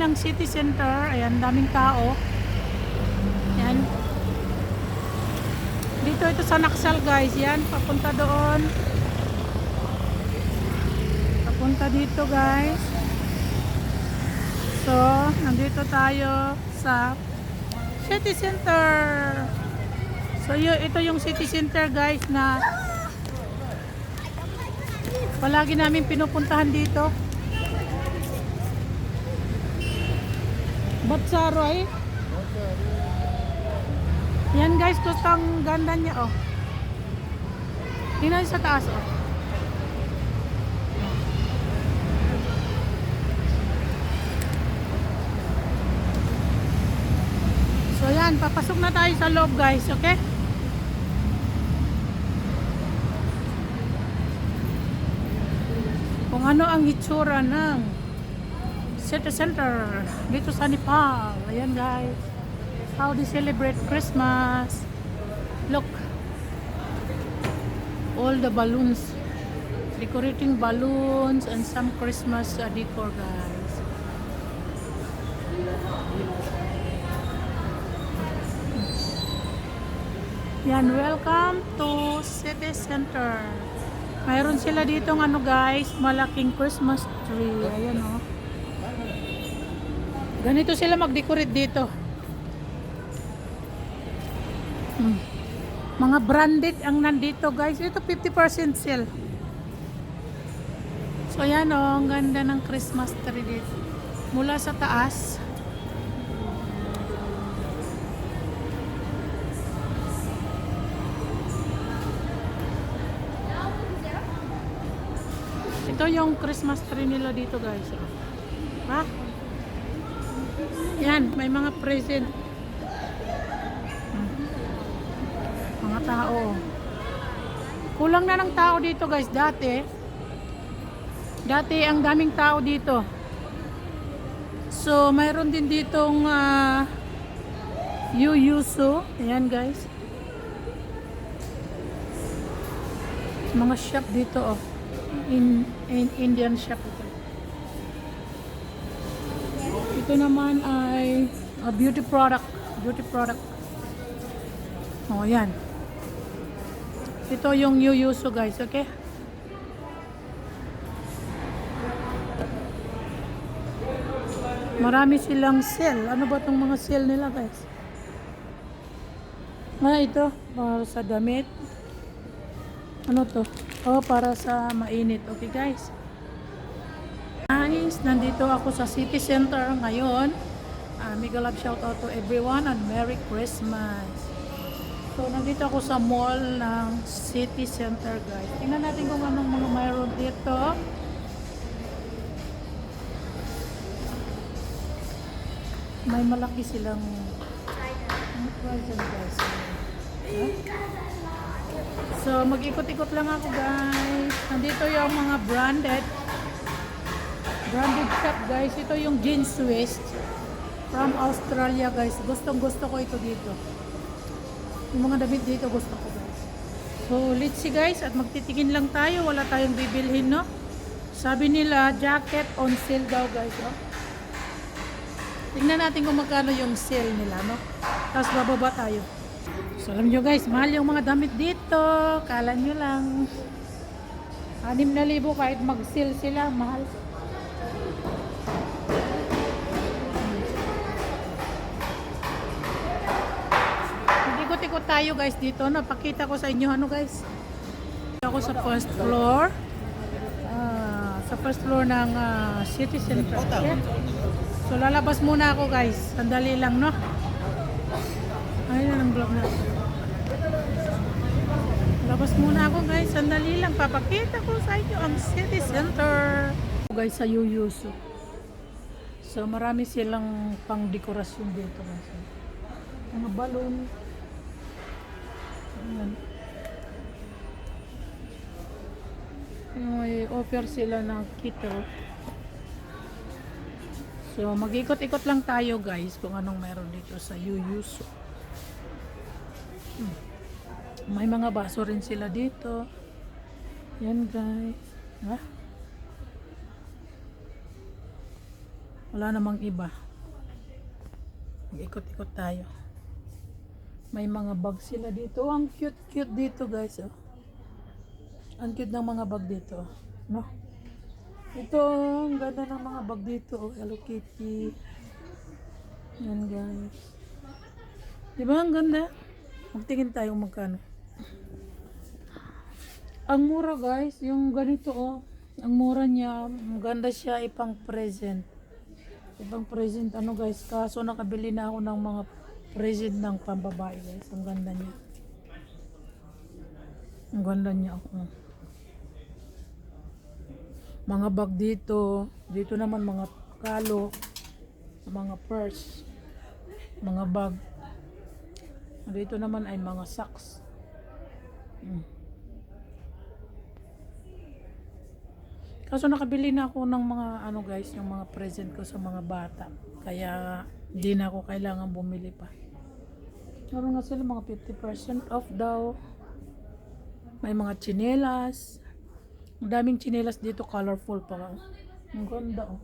ng city center. Ayan, daming tao. Ayan. Dito ito sa Naxal guys. Yan, papunta doon. Papunta dito guys. So, nandito tayo sa city center. So, ito yung city center guys na palagi namin pinupuntahan dito. Batsaroy. Yan guys, gustong ganda niya oh. Tingnan sa taas oh. So yan, papasok na tayo sa loob guys, okay? Kung ano ang itsura ng city center dito sa Nepal. Ayan guys, how they celebrate Christmas. Look, all the balloons, decorating balloons and some Christmas decor guys. Yan, welcome to city center. Mayroon sila dito ng ano guys, malaking Christmas tree. Ayan oh. Ganito sila mag-decorate dito. Mga branded ang nandito guys. Ito 50% sale. So ayan oh, ang ganda ng Christmas tree dito. Mula sa taas. Ito yung Christmas tree nila dito guys. Ha? Yan, may mga present. Mga tao. Kulang na ng tao dito guys. Dati ang daming tao dito. So, mayroon din ditong Yuyuso. Ayan guys. Mga shop dito oh. In Indian shop ito. Ito naman ay beauty product. Oh, yan. Ito yung Yuyuso guys, okay? Marami silang sale. Ano ba tong mga sale nila guys? Ito para sa damit. Ano to? Oh, para sa mainit. Okay guys. Guys, nandito ako sa city center ngayon. Mega love shout out to everyone and Merry Christmas. So, nandito ako sa mall ng city center guys. Tingnan natin kung anong mga mayroon dito. May malaki silang present guys. Huh? So, mag-ikot-ikot lang ako guys. Nandito yung mga branded shop guys. Ito yung jeans waist from Australia guys. Gustong gusto ko ito dito. Yung mga damit dito gusto ko guys. So, let's see guys. At magtitingin lang tayo. Wala tayong bibilhin no. Sabi nila, jacket on sale daw guys. Oh. Tingnan natin kung magkano yung sale nila no. Tapos bababa tayo. So, alam nyo guys, mahal yung mga damit dito. Kala nyo lang. 6,000 kahit mag-sale sila, mahal. Ikot-ikot tayo guys dito. Napakita ko sa inyo ano guys. Ako sa first floor. Sa first floor ng city center. Okay? So, lalabas muna ako guys. Sandali lang no. Ayun ang vlog natin. Labas muna ako guys. Sandali lang. Papakita ko sa inyo ang city center. Guys sa Yuyuso. So marami silang pang dekorasyon dito guys. Mga balon. Ayan. May offer sila ng kito. So mag-ikot-ikot lang tayo guys kung anong meron dito sa Yuyuso. May mga baso rin sila dito. Yan guys. Ha? Wala namang iba. Ikot-ikot tayo. May mga bag sila dito. Ang cute-cute dito guys. Oh. Ang cute ng mga bag dito. No? Ito, ang ganda ng mga bag dito. Oh. Hello Kitty. Yan guys. Diba ang ganda? Magtingin tayo magkano. Ang mura guys, yung ganito oh. Ang mura niya, maganda siya ipang present. Ipang present ano guys, kaso nakabili na ako ng mga present ng pambabae guys. Ang ganda niya. Ang ganda niya ako. Mga bag dito. Dito naman mga kalo. Mga purse. Mga bag. Dito naman ay mga socks. Kaso nakabili na ako ng mga ano guys, yung mga present ko sa mga bata. Kaya hindi na ako kailangan bumili pa. Meron nga sila mga 50% off daw. May mga tsinelas. Ang daming tsinelas dito, colorful pa. Ang ganda oh.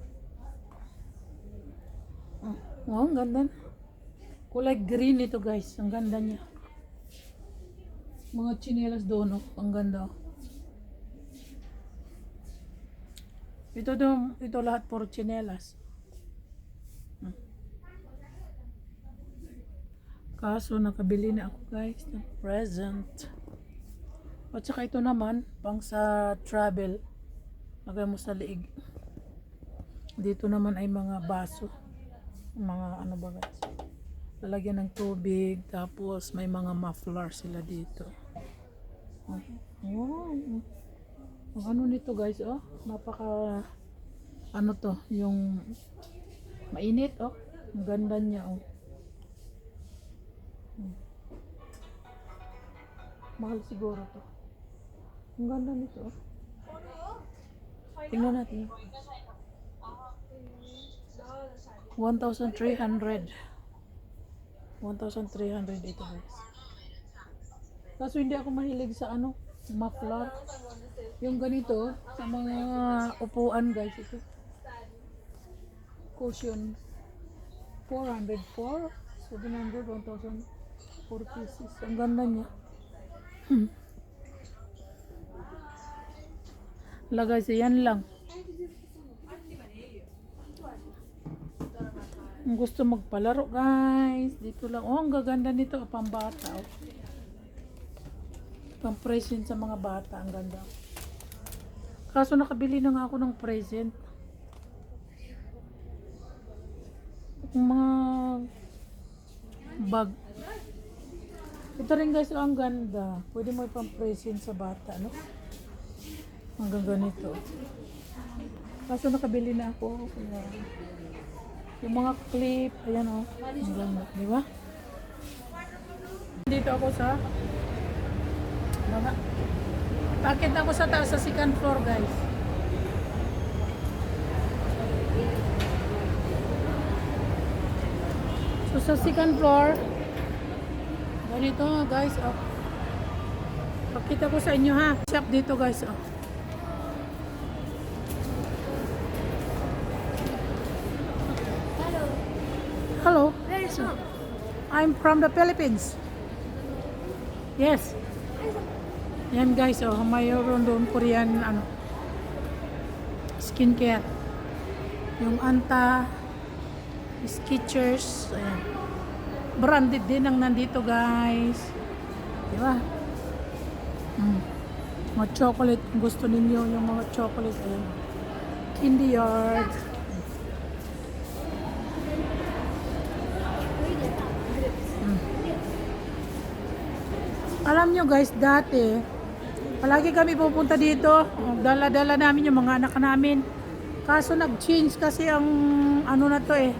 Oh, ang ganda. Kulay green ito guys. Ang ganda niya. Mga tsinelas doon oh. Ang ganda oh. Ito lahat puro tsinelas. Kaso nakabili na ako guys ng present. At saka ito naman pang sa travel. Lagay mo sa liig. Dito naman ay mga baso. Mga ano ba guys? Lalagyan ng tubig. Tapos may mga muffler sila dito. Oh. Ang ano nito guys oh. Napaka ano to. Yung mainit oh. Ang ganda niya oh. Mahal siguro to. Ang ganda nito oh. Tingnan natin. 1,300. 1,300 ito guys. Kaso hindi ako mahilig sa ano, muffler. Yung ganito, sa mga upuan guys, ito. Cushion. 404, 700, 1,004 pieces. Ang ganda niya. Lagay siya yan lang. Kung gusto magpalaro guys, dito lang. Oh, ang gaganda nito, pambata. Oh. Pang present sa mga bata, ang ganda. Kaso nakabili na nga ako ng present. Yung mga bag. Ito rin guys, oh, ang ganda. Pwede mo pang present sa bata, no? Hanggang ganito. Kaso nakabili na ako. Yung mga clip, ayan oh. Ang ganda, di ba? Dito ako sa baba. Bakit ako sa taas sa second floor guys? So sa second floor, ganito guys oh. Pakita ko sa inyo ha. Shop dito guys oh. Hello. Where is from? I'm from the Philippines. Yes. Yan guys, oh, mayroon doon Korean ano, skincare. Yung Anta, Skechers, ayan. Branded din ang nandito guys. Di ba? Mga chocolate, kung gusto ninyo yung mga chocolate, ayan. Candy Yard. Alam nyo guys, dati, palagi kami pupunta dito. Dala-dala namin yung mga anak namin. Kaso nag-change kasi ang ano na to eh.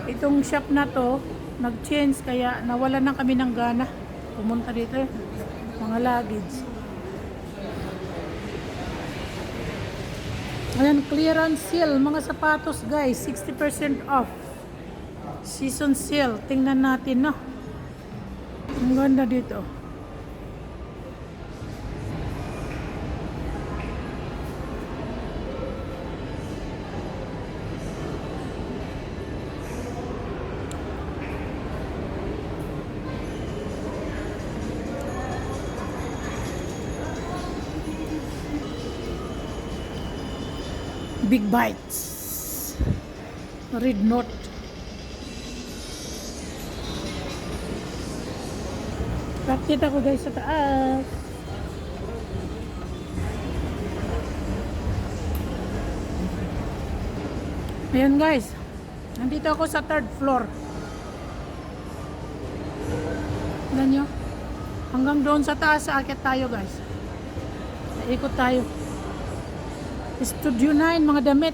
Itong shop na to, nag-change kaya nawalan na kami ng gana. Pumunta dito eh. Mga luggage. Ayan, clearance sale. Mga sapatos guys, 60% off. Season sale. Tingnan natin no. Ang ganda dito. Big Bites. Red Note. Pakita ko guys sa taas. Ayan guys. Nandito ako sa 3rd floor. Tignan nyo. Hanggang doon sa taas, aakyat tayo guys. Ikot tayo. Studio 9, mga damit.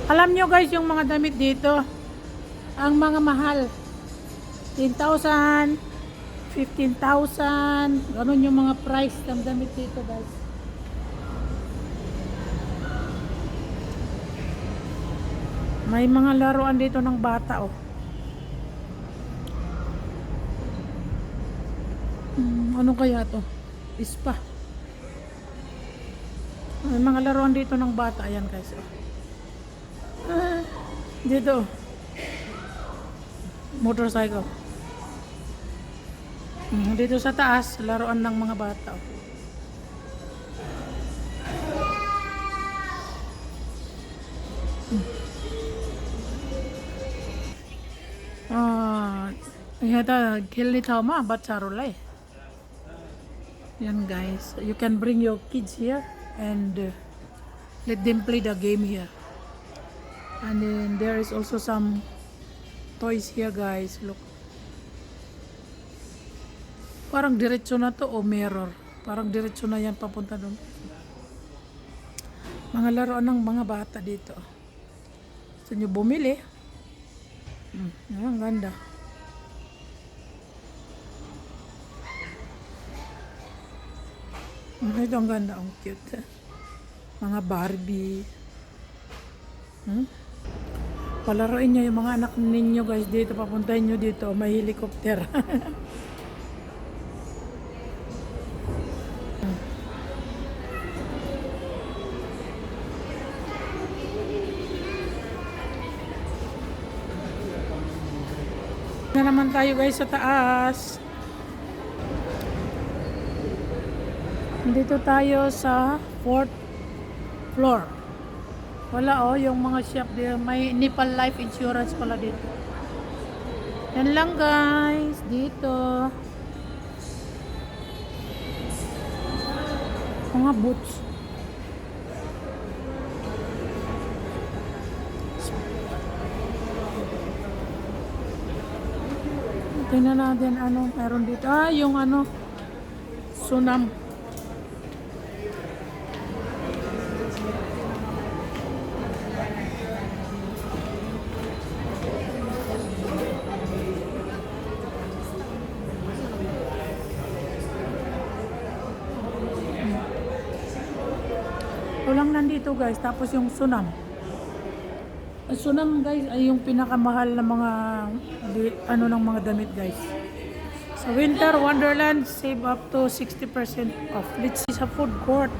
Alam nyo guys, yung mga damit dito, ang mga mahal. 10,000, 15,000, ganun yung mga price ng damit dito guys. May mga laruan dito ng bata oh. Ano kaya to? Ispa. May mga laruan dito ng bata. Ayan guys oh. Dito motorcycle. Dito sa taas laruan ng mga bata oh. Yata gilli tama batsarulay. Yan guys, you can bring your kids here and let them play the game here. And then there is also some toys here guys. Look. Parang diretso na to o mirror. Parang diretso na yan papunta doon. Mga laruan ng mga bata dito. Gusto nyo bumili? Ang ganda. Ito ang ganda, ang cute. Mga Barbie. Palaruin nyo yung mga anak ninyo guys dito. Papuntahin nyo dito. May helicopter. Na naman tayo guys sa taas. Dito tayo sa 4th floor. Wala oh, yung mga shop there. May Nepal Life Insurance pala dito. Yan lang guys. Dito. Mga boots. Tingnan natin ano. Meron dito. Yung ano. Sunam. Lang nandito guys, tapos yung Sunam. Sunam guys ay yung pinakamahal na mga ano ng mga damit guys. Sa Winter Wonderland, save up to 60% off. Let's see sa food court.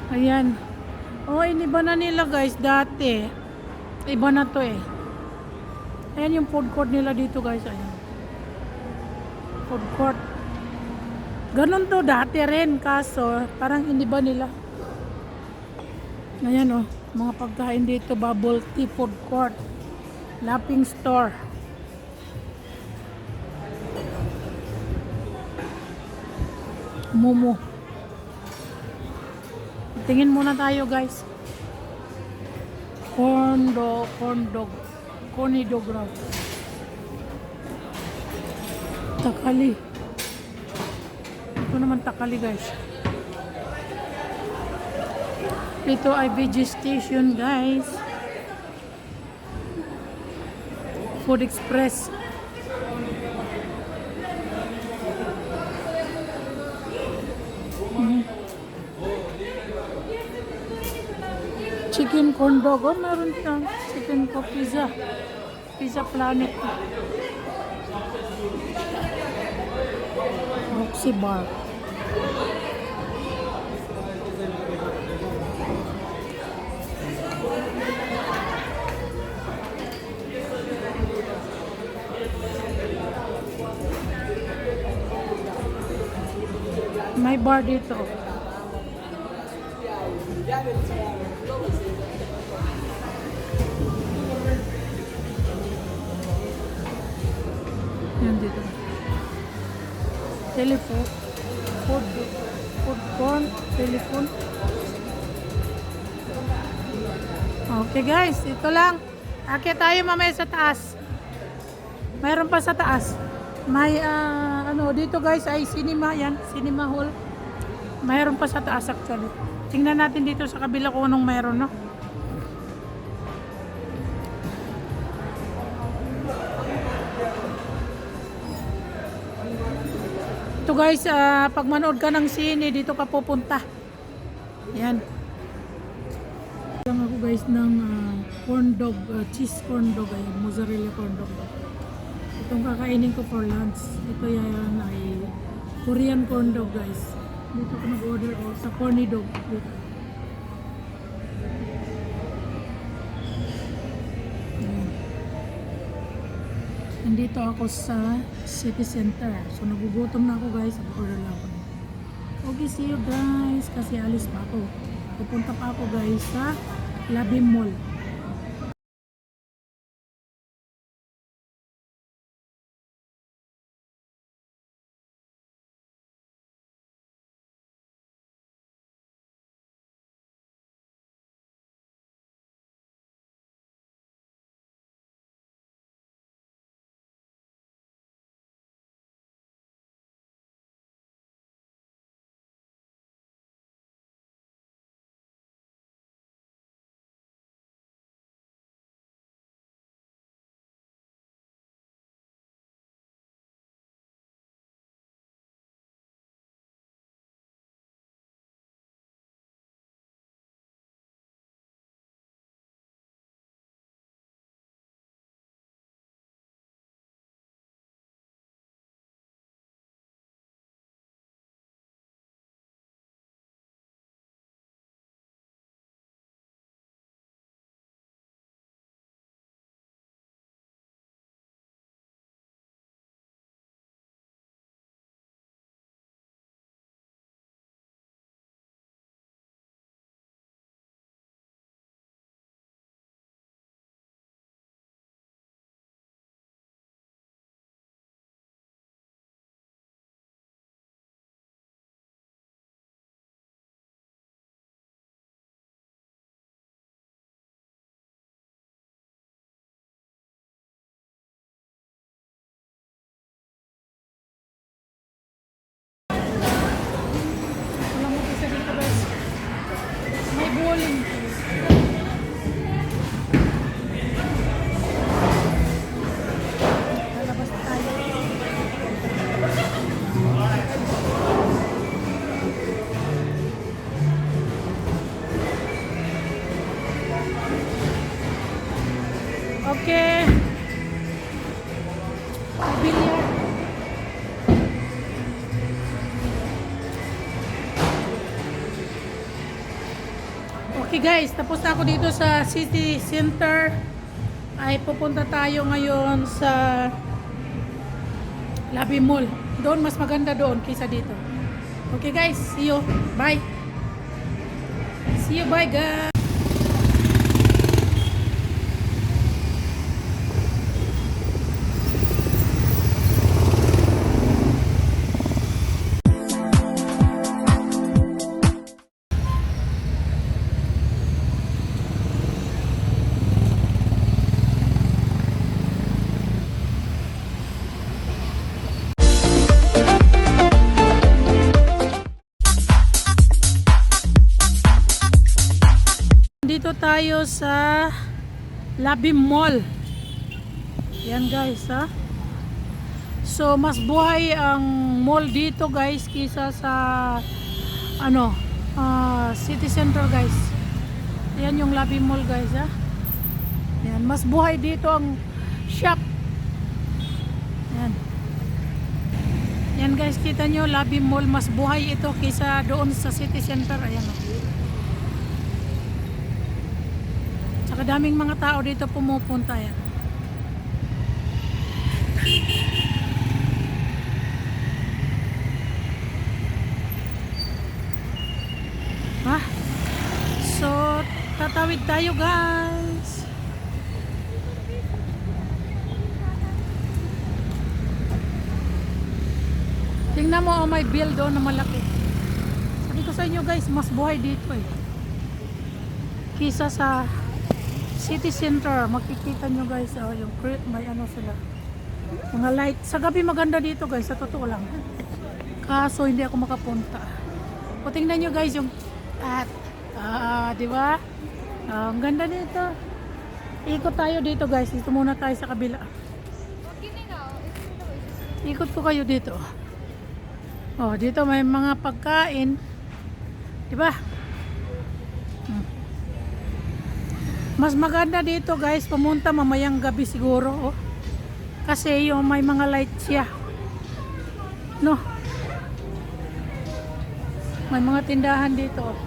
Ayan. Oh, iniba na nila guys dati. Iba na to eh. Ayan yung food court nila dito guys. Ayan. Food court. Ganon to dati rin kaso parang iniba nila. Ayan oh, mga pagkain dito, bubble tea, food court, lapping store. Momo. Tingin muna tayo guys. Corn dog, corny dog raw. Takali. Ito naman takali guys. Ito ay VG Station guys. Food Express. Chicken corn dog. Oh, meron siyang chicken ko pizza. Pizza Planet. Roxy Bar. May bar dito. Yan dito. Telephone. Food corn. Telephone. Okay guys, ito lang. Akit tayo mamaya sa taas. Mayroon pa sa taas. May ano dito guys ay cinema yan, cinema hall. Mayroon pa sa taas actually. Tingnan natin dito sa kabila kung anong mayroon, no. Ito guys, pag manood ka ng sine, dito ka pupunta. Yan. Lang ako guys ng corn dog, cheese corn dog, ay mozzarella corn dog. Itong kakainin ko for lunch. Ito yan ay Korean corn dog guys. Dito ko nag-order sa corny dog. Dito. Ayan. Nandito ako sa city center. So nagugutom na ako guys. Nag-order lang ako. Okay, see you guys. Kasi alis pa ako. Pupunta pa ako guys sa Labim Mall. Wala mo isa dito guys. May bowling. Lalabas tayo. Okay. Billiard. Okay guys, tapos na ako dito sa city center. Ay pupunta tayo ngayon sa Labim Mall. Doon mas maganda doon kaysa dito. Okay guys, see you. Bye. See you, bye guys. Dito tayo sa Labim Mall. Yan guys ha. So mas buhay ang mall dito guys kisa sa ano city center guys. Yan yung Labim Mall guys ha. Yan, mas buhay dito ang shop. Yan. Yan guys, kita nyo Labim Mall, mas buhay ito kisa doon sa city center. Ayan o. Tsaka daming mga tao dito pumupunta yan. Ha? Tawid tayo guys. Tingnan mo, may bill doon na malaki. Sabi ko sa inyo guys, mas buhay dito eh. Kisa sa city center. Makikita nyo guys, yung may ano sila. Mga light. Sa gabi maganda dito guys, sa totoo lang. Kaso hindi ako makapunta. O tingnan nyo guys yung di ba? Ang ganda dito. Ikot tayo dito guys. Dito muna tayo sa kabila. Ikot ko kayo dito. Oh, dito may mga pagkain. Di ba? Mas maganda dito guys, pumunta mamayang gabi siguro. Oh. Kasi yung may mga light siya. No. May mga tindahan dito. Oh.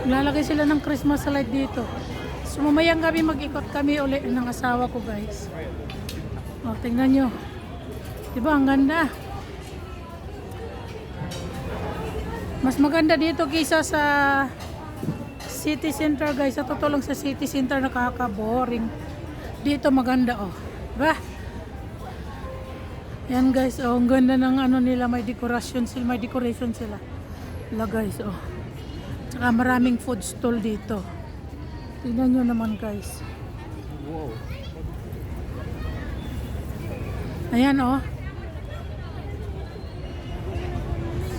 Lalagay sila ng Christmas light dito. So mamayang gabi mag-ikot kami uli ng asawa ko guys. Oh, tingnan nyo. Diba ang ganda? Mas maganda dito kaysa sa city center guys. Sa totoo lang sa city center nakaka-boring. Dito maganda oh. Diba? Yan guys, oh, ang ganda ng ano nila, may decoration sila. Wala guys, oh. Tsaka maraming food stall dito. Tingnan nyo naman guys. Wow. Ayan oh.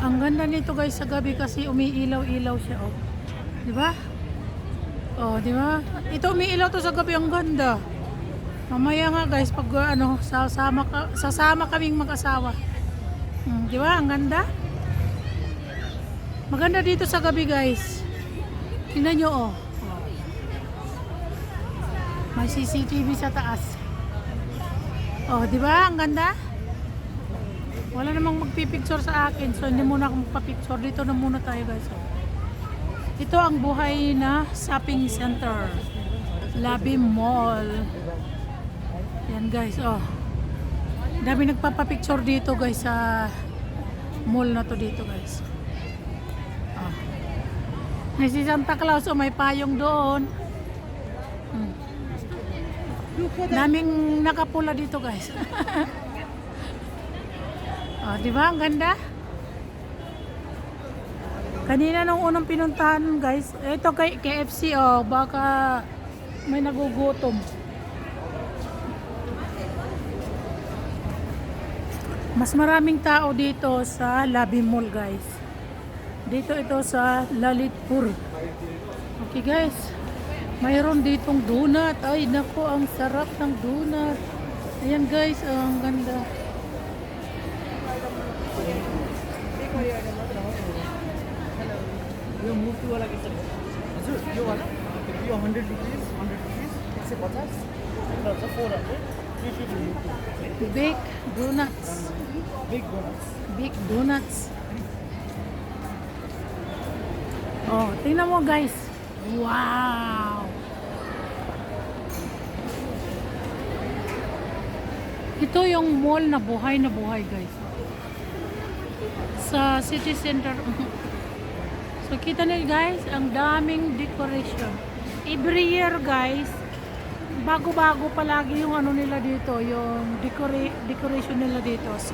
Ang ganda nito guys sa gabi kasi umiilaw-ilaw siya oh. 'Di ba? Oh, 'di ba? Ito umiilaw to sa gabi, ang ganda. Mamaya nga guys pag sasama kaming mag-asawa. 'Di ba? Ang ganda. Maganda dito sa gabi guys. Tingnan nyo oh. May CCTV sa taas. Oh, 'di ba? Ang ganda. Wala namang magpipicture sa akin, so hindi muna ako magpa-picture. Dito na muna tayo guys. Ito ang buhay na shopping center. Labi Mall. Yan guys, oh. Dami nagpapa-picture dito guys sa mall na to dito guys. Oh. May si Santa Claus, oh, may payong doon. Daming nakapula dito guys. Oh, di ba? Ang ganda. Kanina nung unang pinuntahan, guys, ito kay KFC, oh, baka may nagugutom. Mas maraming tao dito sa Labi Mall, guys. Dito ito sa Lalitpur. Okay, guys. Mayroon ditong donut. Ay, nako, ang sarap ng donut. Ayan, guys, oh, ang ganda. You move to वाला कैसे? हजुर यो वाला यो 100 रुपीस 150 150 400 350 Big donuts. big donuts. Big donuts. Oh, tingnan mo guys. Wow! Ito yung mall na buhay guys. Sa city center. So kita nyo guys, ang daming decoration. Every year guys, bago-bago palagi yung ano nila dito, yung decoration nila dito. So,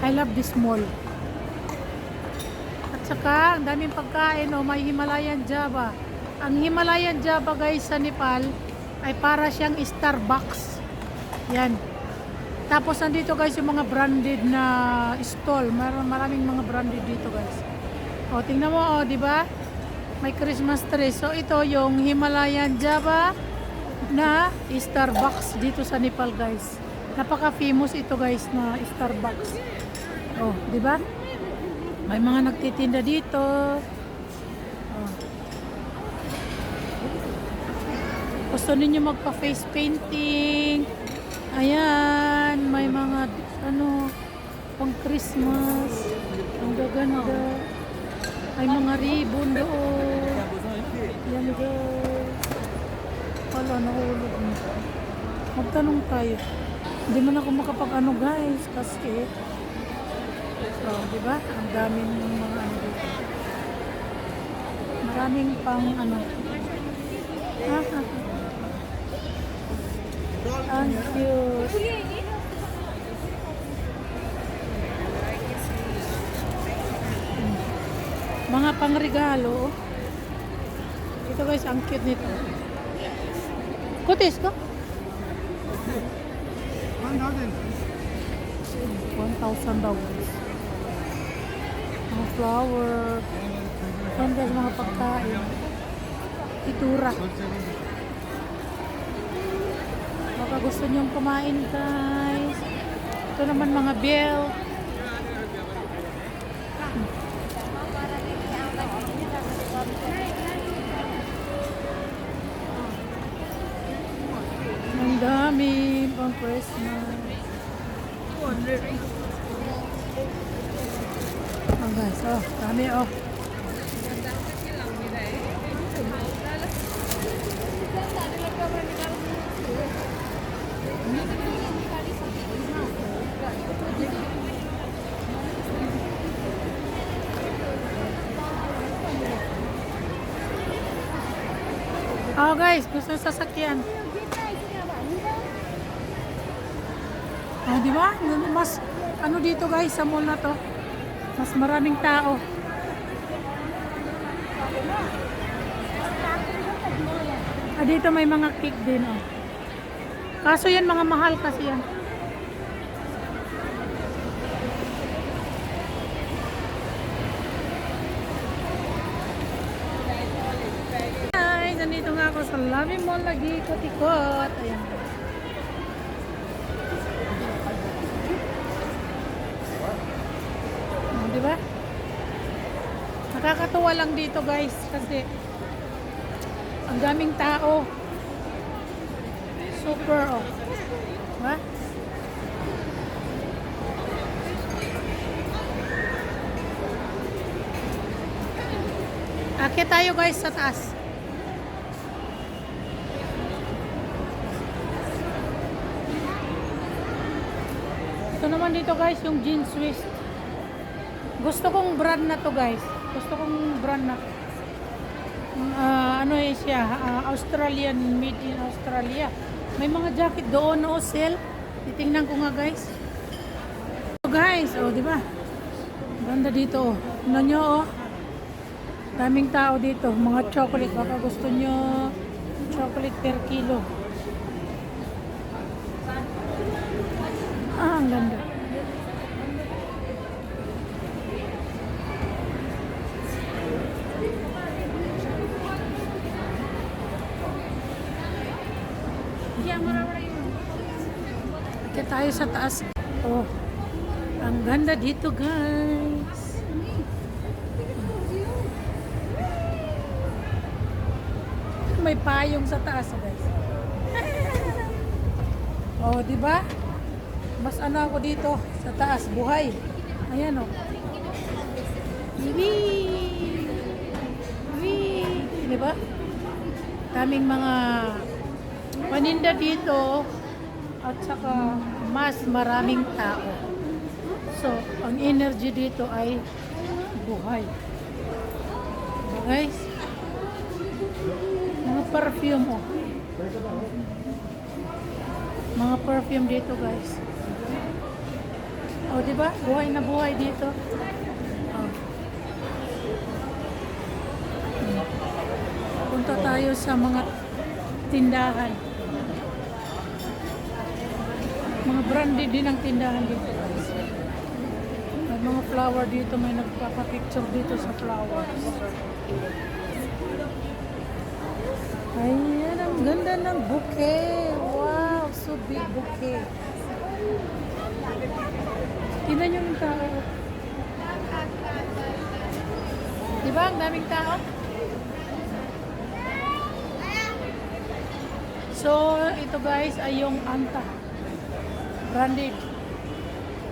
I love this mall. At saka, ang daming pagkain, oh, may Himalayan Java. Ang Himalayan Java guys sa Nepal ay para siyang Starbucks. Yan. Tapos nandito guys yung mga branded na stall. Maraming mga branded dito guys. O, tingnan mo, o, di ba? May Christmas tree. So, ito yung Himalayan Java na Starbucks dito sa Nepal, guys. Napaka-famous ito, guys, na Starbucks. O, di ba? May mga nagtitinda dito. O. Gusto ninyo magpa-face painting. Ayan, may mga, ano, pang Christmas. Ang gaganda. Ay mga ribbon doon. Yan guys. Wala, nahulog na. Magtanong tayo. Hindi man ako makapag ano guys. Kasi, so, diba? Ang daming mga ano Maraming pang ano. Ang cute. Mga pangregalo. Ito guys, ang cute nito. Kutis ko? 1,000 daw guys. Mga flower. Ito guys, mga pagkain. Itura. Baka gusto nyong kumain guys. Ito naman mga bell. Ang dami pang Christmas. Oh guys, oh, dami oh. Oh guys, gusto sasakyan. Oh, di ba? Mas ano dito guys sa mall na to? Mas maraming tao. Ah, dito may mga cake din oh. Kaso yan mga mahal kasi yan. Guys, nandito nga ako sa Love Mall lagi ikot-ikot. Ayan. Di ba? Nakakatuwa lang dito guys kasi ang daming tao. Super oh. Diba? Akit tayo guys sa taas. Ito naman dito guys yung Jeans Swiss. Gusto kong brand na to guys. Gusto kong brand na. Ano siya? Australian, made in Australia. May mga jacket doon o sale. Titingnan ko nga guys. So guys, oh di ba? Ganda dito oh. Tingnan nyo oh. Daming tao dito. Mga chocolate. Baka gusto nyo chocolate per kilo. Ah, ang ganda. Kaya tayo sa taas. Oh, ang ganda dito guys. May payong sa taas guys. Oh, di ba? Mas ano ako dito sa taas, buhay. Ayan oh. Di ba? Daming mga paninda dito. At saka mas maraming tao. So, ang energy dito ay buhay. Guys, mga perfume oh. Mga perfume dito guys. Oh, di ba? Buhay na buhay dito. Oh. Punta tayo sa mga tindahan. Mga branded din ang tindahan dito guys. May mga flower dito, may nagpapapicture dito sa flowers. Ayan, ang ganda ng bouquet. Wow, so big bouquet. Tingnan nyo ng tao. Diba, ang daming tao? So, ito guys ay yung Anta. Branded.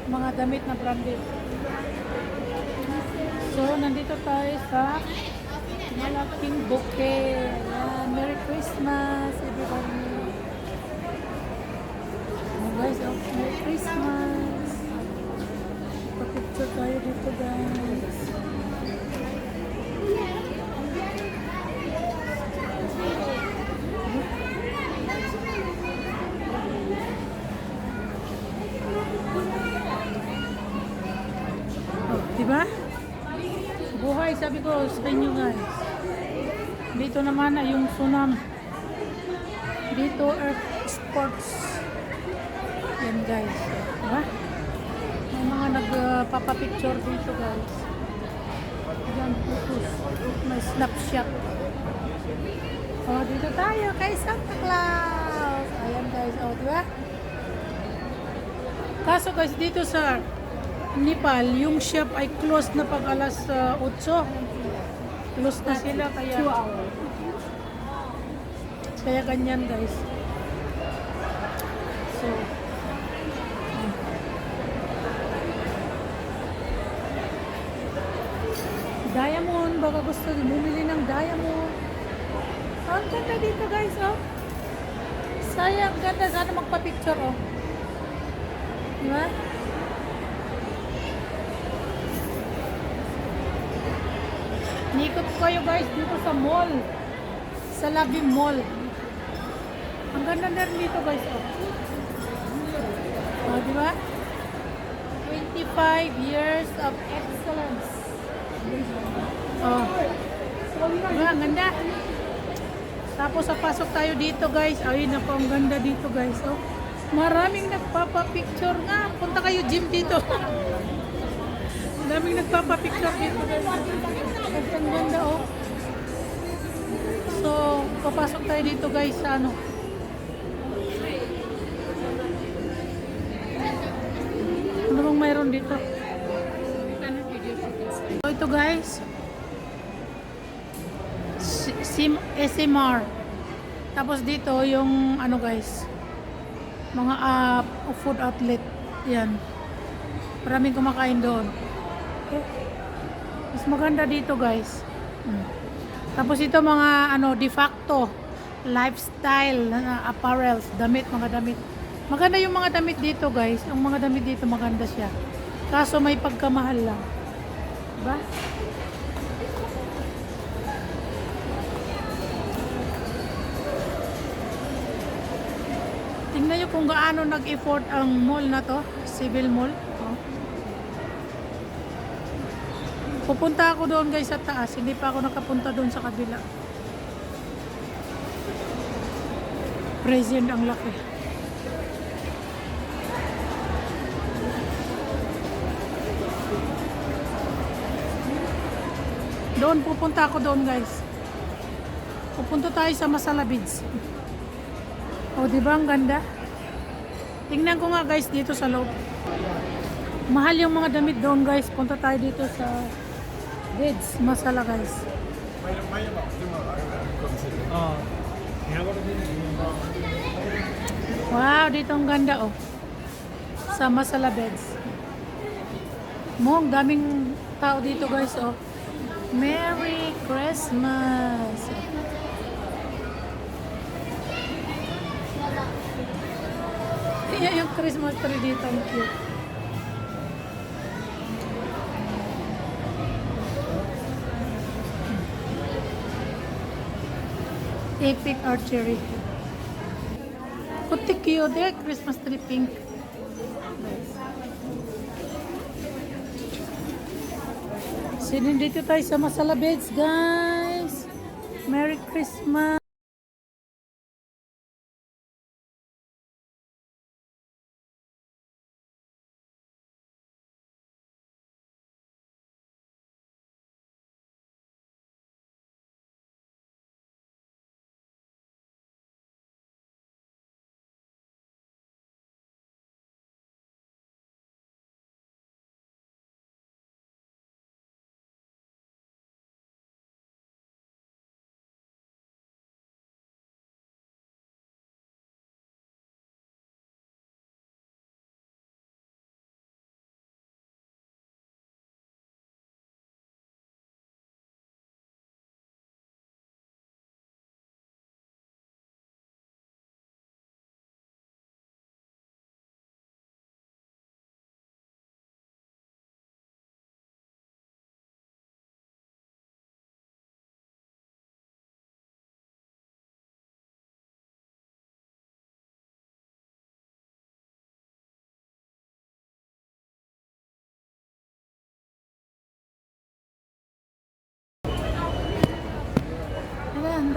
Mga damit na branded. So, nandito tayo sa malaking bouquet. Merry Christmas, everybody. Oh guys, oh, Merry Christmas. Pa-picture tayo dito guys. ba? Buhay, sabi ko sa inyo guys. Dito naman ay yung Sunam. Dito Earth Sports. Yan guys. Diba? May mga nagpapapicture dito guys. Yan, photos. May snapshot. Oh, dito tayo kay Santa Claus. Ayan guys, oh, diba? Kaso guys, dito sa Nepal, yung shop ay closed na pag alas 8. Closed na sila kaya 2 hours. kaya ganyan guys. So, diamond, baka gusto bumili ng diamond. Ang ganda dito guys, oh. Sayang, ganda. Sana magpa-picture, oh. Diba? Nikot ko kayo guys dito sa mall. Sa Labi Mall. Ang ganda na rin dito guys, oh. Oh, diba? 25 years of excellence. Oh. Diba, ang ganda. Tapos pasok tayo dito guys. Ayun na po, ang ganda dito guys. Oh. Maraming nagpapapicture nga. Punta kayo gym dito. Maraming nagpapapicture dito guys. Ang ganda oh. So, papasok tayo dito guys sa ano. Ano bang mayroon dito? So, ito guys. SMR. Tapos dito yung ano guys, mga food outlet. Yan. Maraming kumakain doon. Okay. Mas maganda dito guys. Tapos ito mga ano de facto lifestyle apparels, damit, mga damit. Maganda yung mga damit dito guys. Ang mga damit dito maganda siya. Kaso may pagkamahal lang. Diba? Tingnan nyo kung gaano nag-effort ang mall na to, Civil Mall. Oh. Pupunta ako doon guys sa taas, hindi pa ako nakapunta doon sa kabila. Present ang laki. Doon, pupunta ako doon guys. Pupunta tayo sa Masalabids. O, diba ang ganda? Tingnan ko nga guys dito sa loob. Mahal yung mga damit doon guys. Punta tayo dito sa Bids, Masala guys. Wow, dito ang ganda oh. Sa Masala Beds. Mo, ang daming tao dito guys oh. Merry Christmas! Yan yung Christmas tree dito, ang cute. Epic archery. Puti cute eh, Christmas tree pink. Dito tayo sa Masala Beds, guys. Merry Christmas.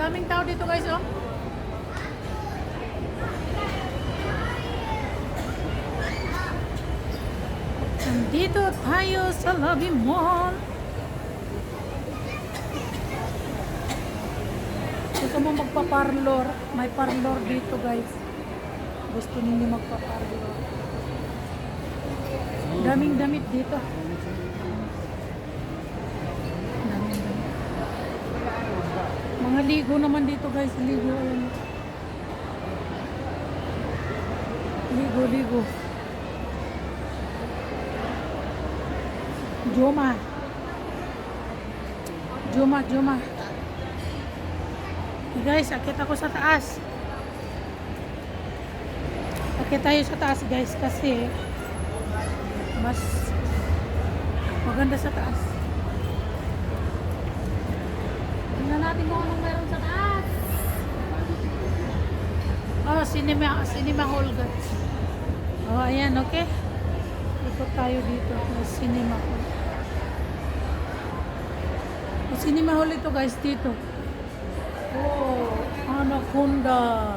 daming tao dito guys, oh. Nandito tayo sa Lobby Mall. Gusto mo magpa-parlor? May parlor dito guys. Gusto ninyo magpa-parlor? Daming damit dito. Daming damit. Mga ligo naman dito guys. Ligo. Ayan. Ligo. Juma. Hey guys, akit ako sa taas. Akit tayo sa taas guys kasi mas maganda sa taas. Tingnan natin kung anong meron sa taas. Oh, cinema hall guys. Oh, ayan, okay. Ikot tayo dito sa cinema hall. Oh, cinema hall ito guys dito. Oh, Anaconda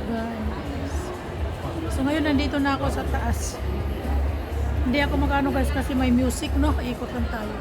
guys. So ngayon nandito na ako sa taas. Hindi ako magano guys kasi may music no. Ikot lang tayo.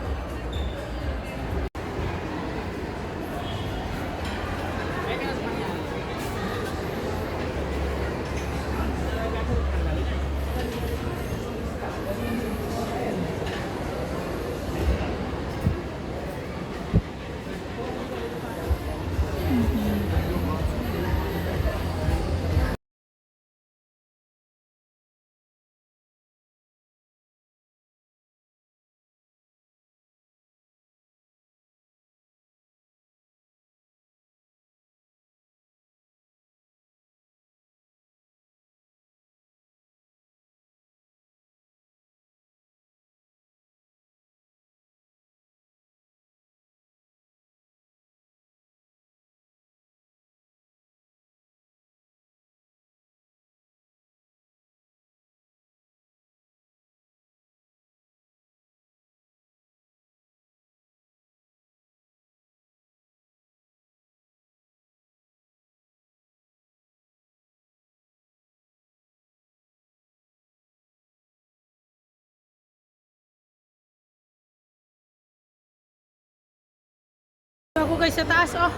Ako guys sa taas oh.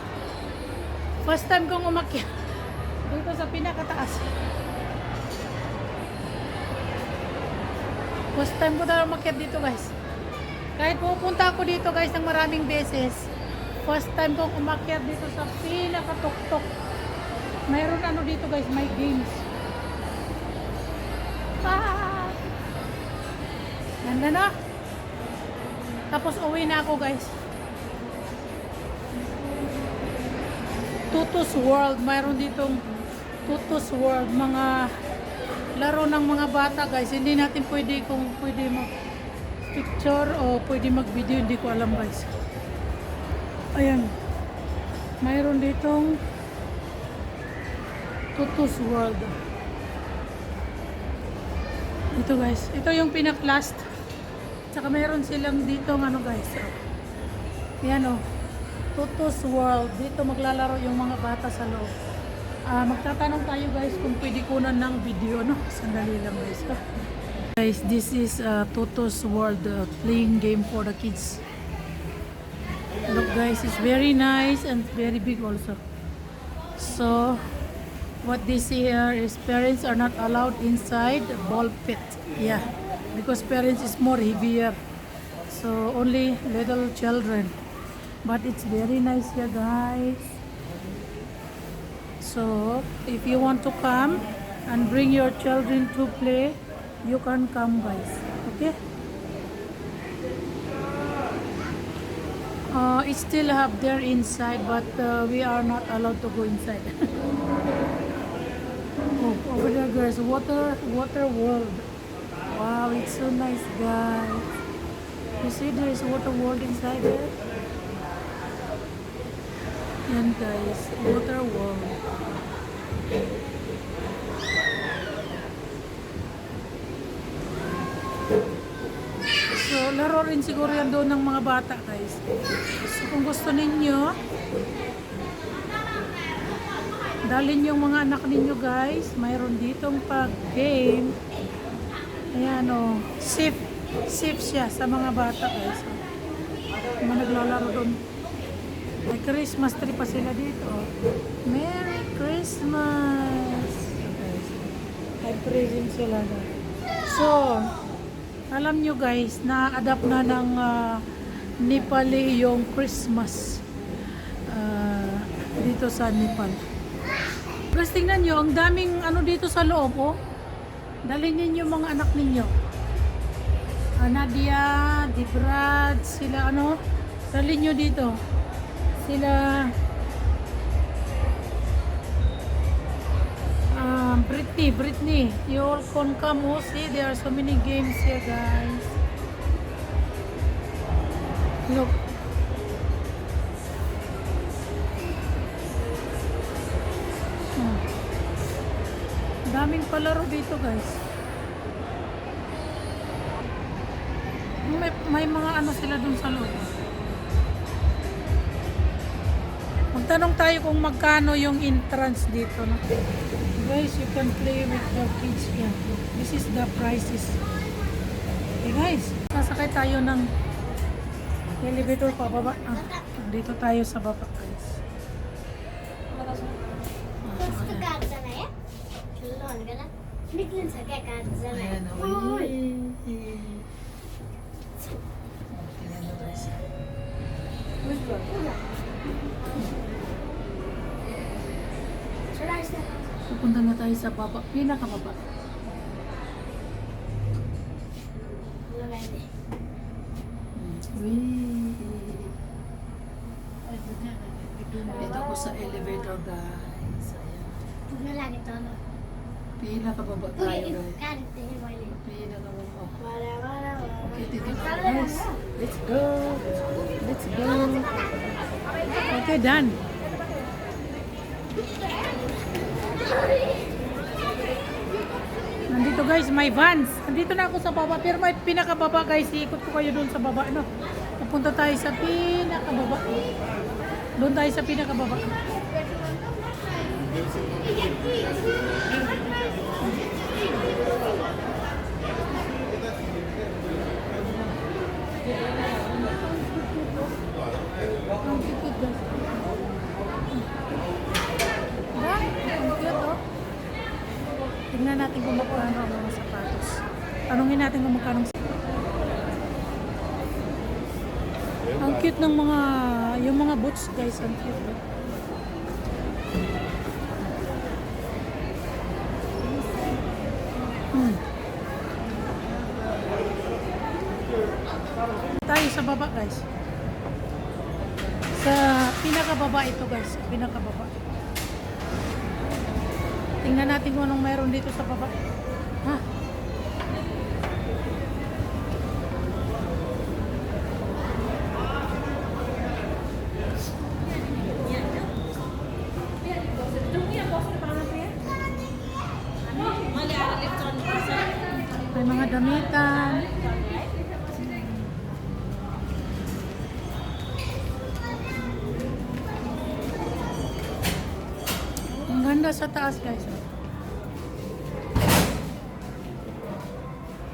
First time kong umakyat dito sa pinakataas. First time ko talaga umakyat dito guys. Kahit pupunta ako dito guys ng maraming beses, first time kong umakyat dito sa pinakatuktok. Mayroon ano dito guys, may games. Ganda na. Tapos uwi na ako guys. Tutus World, mayroon ditong Tutus World, mga laro ng mga bata guys. Hindi natin pwede kung pwede mag picture o pwede mag video, hindi ko alam guys. Ayan, mayroon ditong Tutus World. Ito guys, ito yung pinaklast. Tsaka mayroon silang ditong ano guys. Ayan oh, Tutus World. Dito maglalaro yung mga bata sa loob. Magtatanong tayo guys kung pwede kunan ng video, no? Sandali lang guys. Guys, this is Tutus World playing game for the kids. Look guys, it's very nice and very big also. So, what they see here is parents are not allowed inside the ball pit. Yeah, because parents is more heavier. So, only little children. But it's very nice here guys. So if you want to come and bring your children to play, you can come guys. Okay, it still have their inside, but we are not allowed to go inside. Oh, over there guys, water world. Wow, it's so nice guys. You see there is water world inside there. Yan guys, water world. So laro rin siguro yan doon ng mga bata guys. So kung gusto ninyo, dalhin yung mga anak ninyo guys. Mayroon ditong pag-game. Ayan o, safe siya sa mga bata guys. Mga naglalaro doon. May Christmas tree pa sila dito. Merry Christmas! May present sila na. So, alam nyo guys, na-adapt na ng Nepali yung Christmas dito sa Nepal. Plus tingnan nyo, ang daming ano dito sa loob, oh. Dalhin ninyo mga anak ninyo. Nadia, Dibrad, sila ano, dalhin nyo dito. Sila Britney, you all can come. Oh, see, there are so many games here, guys. Look. Daming palaro dito, guys. May mga ano sila dun sa loob. Magtanong tayo kung magkano yung entrance dito, no? Guys, you can play with your kids here. This is the prices. Okay guys, sasakay tayo ng elevator pababa. Dito tayo sa baba guys. कस्तो काट्दैन है ल भनेर निक्लिन्छ क्या काट्दैन Ayan, pupunta na tayo sa baba, pinakababa. लगाइदिए Dito ako sa elevator guys. Ayan. पुग्न लाग्यो तल Pinakababa tayo guys. काटिदिएँ मैले Pinakababa. वाला वाला Okay, dito na guys. Let's go. Let's go. Okay, done. Nandito guys, may vans. Nandito na ako sa baba. Pero may pinakababa guys. Iikot ko kayo doon sa baba. Ano? Pupunta tayo sa pinakababa. Doon tayo sa pinakababa. Ang cute guys. Ang cute oh. Tingnan natin kung magkano ang mga sapatos. Tanungin natin kung magkano. Ang cute ng mga, yung mga boots guys, ang cute. Oh. Tayo sa baba guys. Sa pinakababa ito guys, pinakababa. Tingnan natin kung anong meron dito sa baba. Ha? May mga damitan. Ang ganda sa taas guys.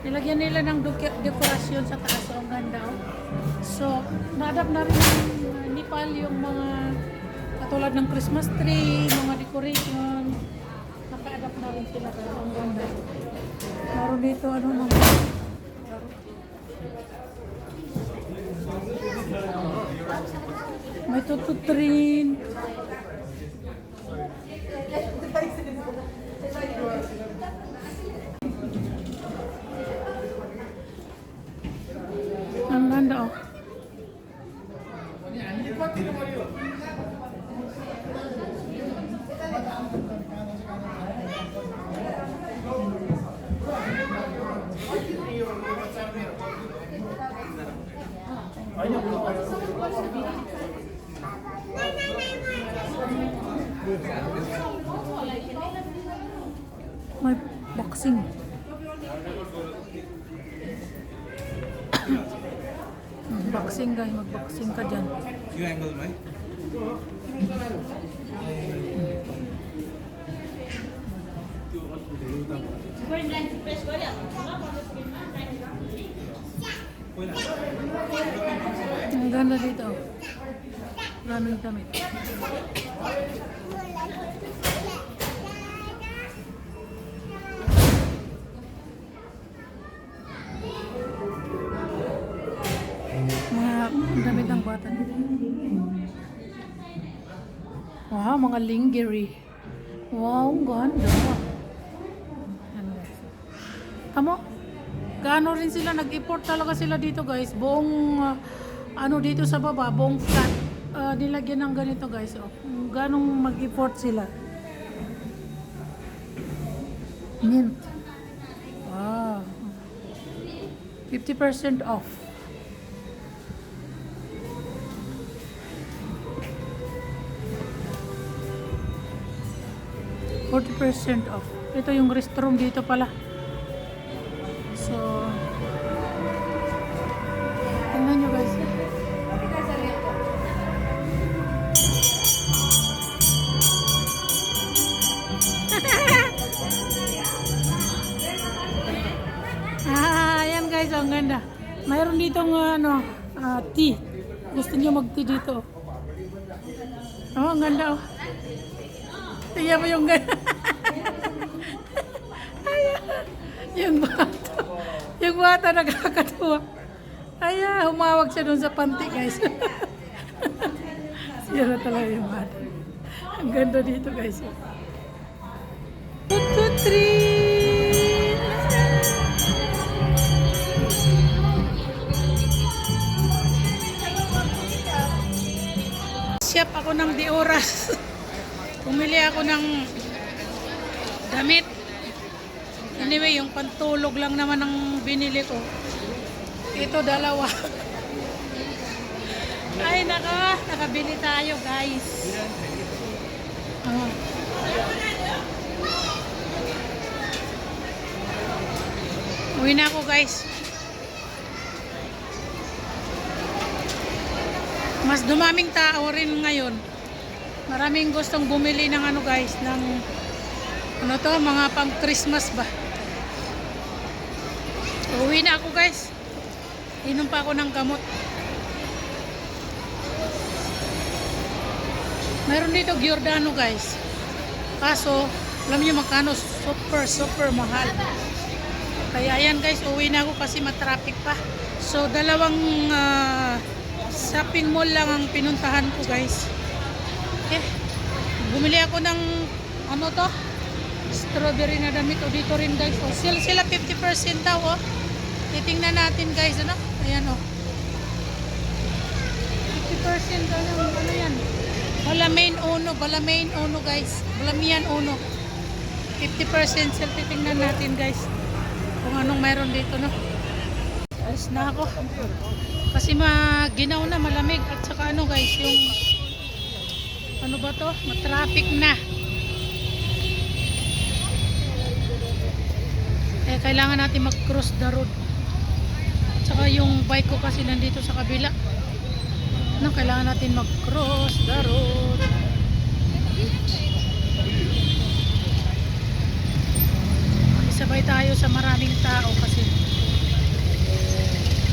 Nilagyan nila ng dekorasyon sa taas. So, ang ganda. Oh. So, na-adapt na rin ng Nepal yung mga katulad ng Christmas tree, mga decoration. Naka-adapt na rin sila. Pero ang ganda. Meron dito ano ng may tututrin. Ang ganda oh. Boxing guys, mag-boxing ka dyan. You angle, right? Ang ganda dito. Maraming damit. Mga damit ng bata nito. Wow, mga lingerie. Wow, ang ganda. Yan, guys. Tamo? Gaano rin sila, nag-import talaga sila dito guys. Buong, ano dito sa baba, buong flat. Nilagyan ng ganito guys. Oh. Ganong mag-import sila. Mint. Wow. 50% off. %40 off. Ito yung restroom dito pala. So, tingnan nyo guys. Ayan guys, ang ganda. Mayroon ditong tea. Gusto nyo mag-tea dito. Oh, ang ganda oh. Tingnan mo yung ganda. Yung bata. Yung bata nakakatuwa. Ay, humawag siya dun sa panty guys. Sira talaga yung bata. Ang ganda dito guys. 1, 2, 3. Shop ako ng Dioras. Pumili ako ng damit. Anyway, yung pantulog lang naman ang binili ko. Ito, dalawa. Ay, nakabili tayo, guys. Uwi na ako, guys. Mas dumaming tao rin ngayon. Maraming gustong bumili ng ano guys, ng ano to, mga pang Christmas ba. Uwi na ako guys. Inom pa ako ng gamot. Meron dito Giordano guys. Kaso, alam niyo magkano, super mahal. Kaya ayan guys, uwi na ako kasi matraffic pa. So, dalawang shopping mall lang ang pinuntahan ko guys. Bumili ako ng ano to, strawberry na damit. O dito rin guys, o sila 50% daw oh. Titingnan natin guys, ano, ayan oh, 50% daw ng ano yan, Balamain Uno guys, Balamian Uno, 50% sale. Titingnan natin guys kung anong mayroon dito, no. Alis na ako kasi ginaw na, malamig, at saka ano guys, yung ano ba to? Matraffic na. Kailangan natin mag-cross the road. At saka yung bike ko kasi nandito sa kabila. No, kailangan natin mag-cross the road. Isabay tayo sa maraming tao kasi.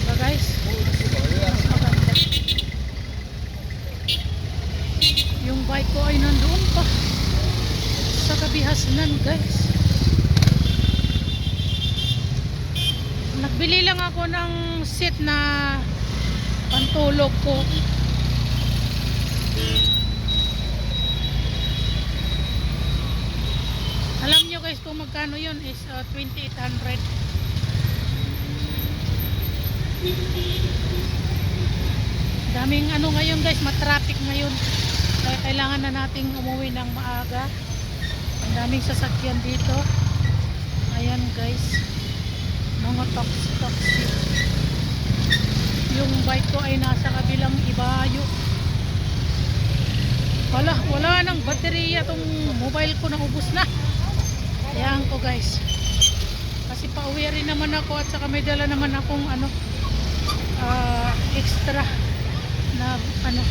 Diba guys? Mas maganda. Yung bike ko ay nandoon pa sa kabihasnan guys. Nagbili lang ako ng seat na pantulog ko. Alam nyo guys kung magkano yun is 2,800. Daming ano ngayon guys, matraffic ngayon. Kaya kailangan na nating umuwi ng maaga. Ang daming sasakyan dito. Ayan guys, mga taxi. Yung bike ko ay nasa kabilang ibayo. Wala nang baterya tong mobile ko, naubos na. Ayan ko guys, kasi pauwi rin naman ako at saka may dala naman akong ano, extra na ano,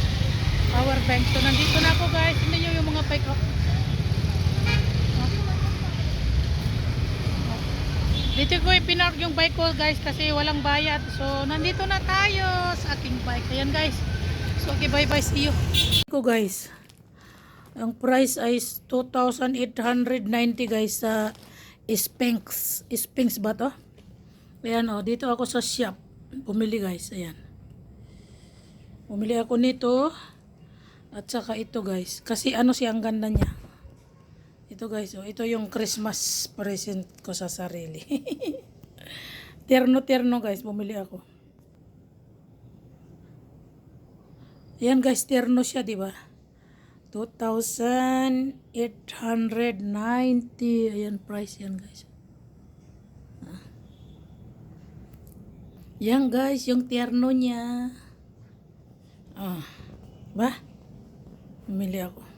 power bank. So nandito na ako guys. Hindi nyo yung mga bike. Dito ko ipinark yung bike ko guys kasi walang bayad. So nandito na tayo sa ating bike. Ayan guys. So okay, bye bye, see you. Ko guys. Ang price ay 2,890 guys sa Sphinx. Sphinx ba to? Ayan o, dito ako sa shop. Pumili guys, ayan. Pumili ako nito. At saka ito guys. Kasi ano siya, ang ganda niya. Ito guys, oh, ito yung Christmas present ko sa sarili. Terno-terno guys, bumili ako. Ayan guys, terno siya, di ba? 2,890. Ayan, price yan guys. Yan guys, yung terno niya. Ba? Bumili ako.